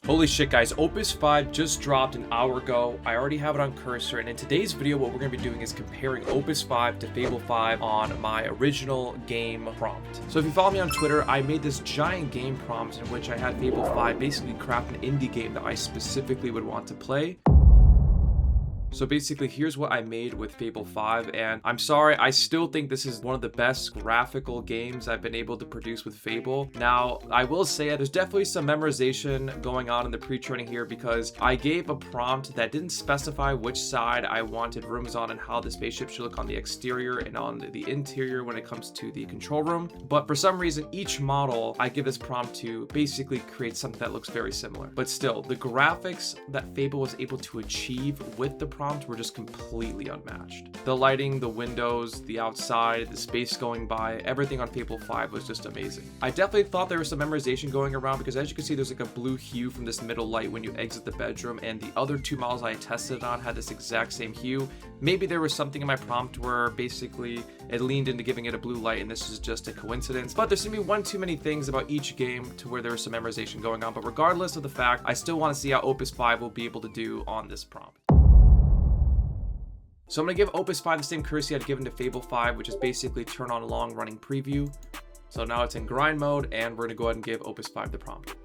Holy shit, guys, Opus 5 just dropped an hour ago. I already have it on cursor, and in today's video, what we're going to be doing is comparing Opus 5 to Fable 5 on my original game prompt. So if you follow me on Twitter, I made this giant game prompt in which I had Fable 5 basically craft an indie game that I specifically would want to play. So basically, here's what I made with Fable 5, and I'm sorry, I still think this is one of the best graphical games I've been able to produce with Fable. Now, I will say there's definitely some memorization going on in the pre-training here because I gave a prompt that didn't specify which side I wanted rooms on and how the spaceship should look on the exterior and on the interior when it comes to the control room. But for some reason, each model I give this prompt to basically create something that looks very similar. But still, the graphics that Fable was able to achieve with the prompt were just completely unmatched. The lighting, the windows, the outside, the space going by, everything on Fable 5 was just amazing. I definitely thought there was some memorization going around because as you can see, there's like a blue hue from this middle light when you exit the bedroom, and the other two models I tested on had this exact same hue. Maybe there was something in my prompt where basically it leaned into giving it a blue light and this is just a coincidence, but there seemed to be one too many things about each game to where there was some memorization going on. But regardless of the fact, I still want to see how Opus 5 will be able to do on this prompt. So I'm going to give Opus 5 the same courtesy I'd given to Fable 5, which is basically turn on long running preview. So now it's in grind mode, and we're going to go ahead and give Opus 5 the prompt.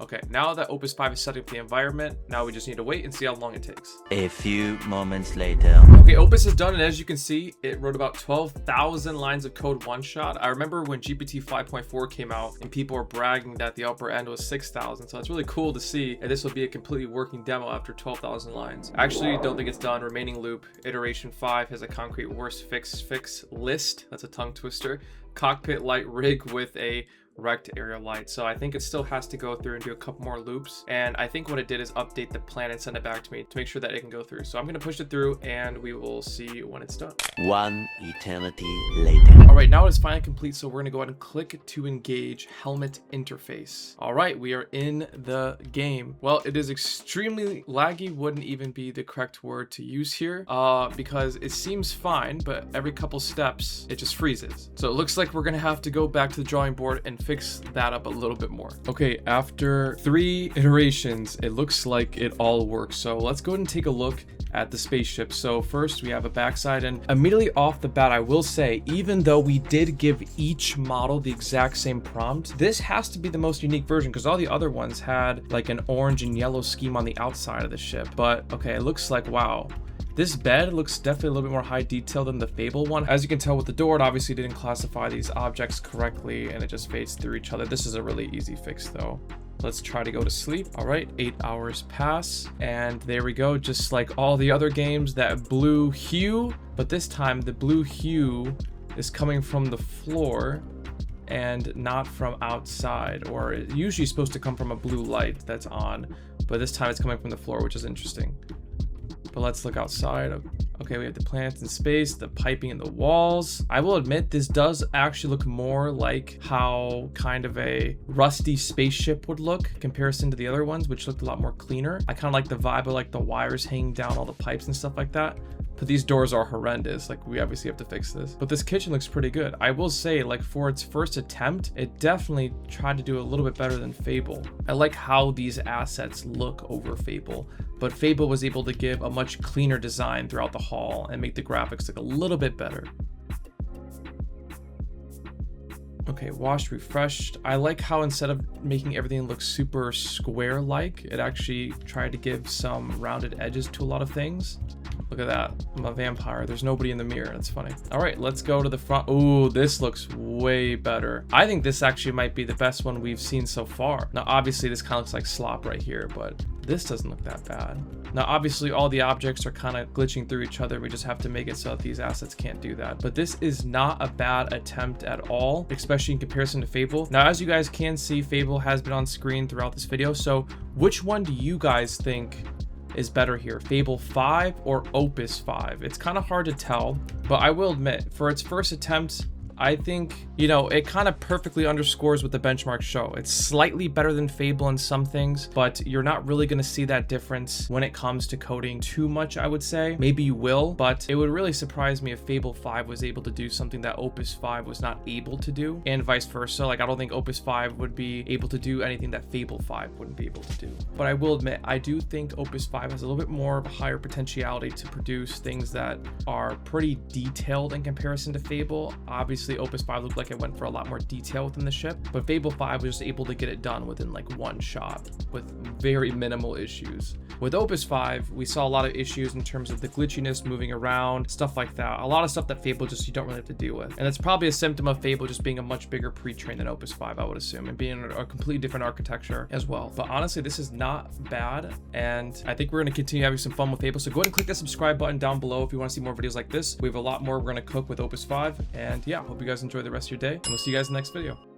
Okay, now that Opus 5 is setting up the environment, now we just need to wait and see how long it takes. A few moments later. Okay, Opus is done, and as you can see, it wrote about 12,000 lines of code one-shot. I remember when GPT 5.4 came out, and people were bragging that the upper end was 6,000, so it's really cool to see, and this will be a completely working demo after 12,000 lines. Actually, don't think it's done. Remaining loop, iteration 5 has a concrete worst fix list. That's a tongue twister. Cockpit light rig with a rect area light. So I think it still has to go through and do a couple more loops, and I think what it did is update the plan and send it back to me to make sure that it can go through. So I'm going to push it through and we will see when it's done. One eternity later. All right, now it is finally complete, so we're going to go ahead and click to engage helmet interface. All right, we are in the game. Well, it is extremely laggy, wouldn't even be the correct word to use here because it seems fine, but every couple steps it just freezes. So it looks like we're going to have to go back to the drawing board and fix that up a little bit more. Okay, after 3 iterations, it looks like it all works. So let's go ahead and take a look at the spaceship. So first we have a backside, and immediately off the bat, I will say, even though we did give each model the exact same prompt, this has to be the most unique version because all the other ones had like an orange and yellow scheme on the outside of the ship. But okay, it looks like, wow. This bed looks definitely a little bit more high detail than the Fable one. As you can tell with the door, it obviously didn't classify these objects correctly and it just fades through each other. This is a really easy fix though. Let's try to go to sleep. All right, 8 hours pass, and there we go. Just like all the other games, that blue hue, but this time the blue hue is coming from the floor and not from outside, or it's usually supposed to come from a blue light that's on, but this time it's coming from the floor, which is interesting. But let's look outside. Okay, we have the planets in space, the piping in the walls. I will admit this does actually look more like how kind of a rusty spaceship would look in comparison to the other ones, which looked a lot more cleaner. I kind of like the vibe of like the wires hanging down all the pipes and stuff like that. But these doors are horrendous. Like, we obviously have to fix this. But this kitchen looks pretty good. I will say, like, for its first attempt, it definitely tried to do a little bit better than Fable. I like how these assets look over Fable, but Fable was able to give a much cleaner design throughout the hall and make the graphics look a little bit better. Okay, washed, refreshed. I like how instead of making everything look super square-like, it actually tried to give some rounded edges to a lot of things. Look at that. I'm a vampire. There's nobody in the mirror. That's funny. All right, let's go to the front. Ooh, this looks way better. I think this actually might be the best one we've seen so far. Now, obviously, this kind of looks like slop right here, but this doesn't look that bad. Now, obviously, all the objects are kind of glitching through each other. We just have to make it so that these assets can't do that. But this is not a bad attempt at all, especially in comparison to Fable. Now, as you guys can see, Fable has been on screen throughout this video. So which one do you guys think is better here, Fable 5 or Opus 5? It's kind of hard to tell, but I will admit, for its first attempt, I think, you know, it kind of perfectly underscores what the benchmarks show. It's slightly better than Fable in some things, but you're not really going to see that difference when it comes to coding too much, I would say. Maybe you will, but it would really surprise me if Fable 5 was able to do something that Opus 5 was not able to do, and vice versa. Like, I don't think Opus 5 would be able to do anything that Fable 5 wouldn't be able to do. But I will admit, I do think Opus 5 has a little bit more of a higher potentiality to produce things that are pretty detailed in comparison to Fable. Obviously, Opus 5 looked like it went for a lot more detail within the ship, but Fable 5 was just able to get it done within like one shot with very minimal issues. With Opus 5, we saw a lot of issues in terms of the glitchiness, moving around, stuff like that. A lot of stuff that Fable just you don't really have to deal with. And it's probably a symptom of Fable just being a much bigger pre-train than Opus 5, I would assume, and being a completely different architecture as well. But honestly, this is not bad, and I think we're going to continue having some fun with Fable. So go ahead and click the subscribe button down below if you want to see more videos like this. We have a lot more we're going to cook with Opus 5, and yeah, hope you guys enjoy the rest of your day, and we'll see you guys in the next video.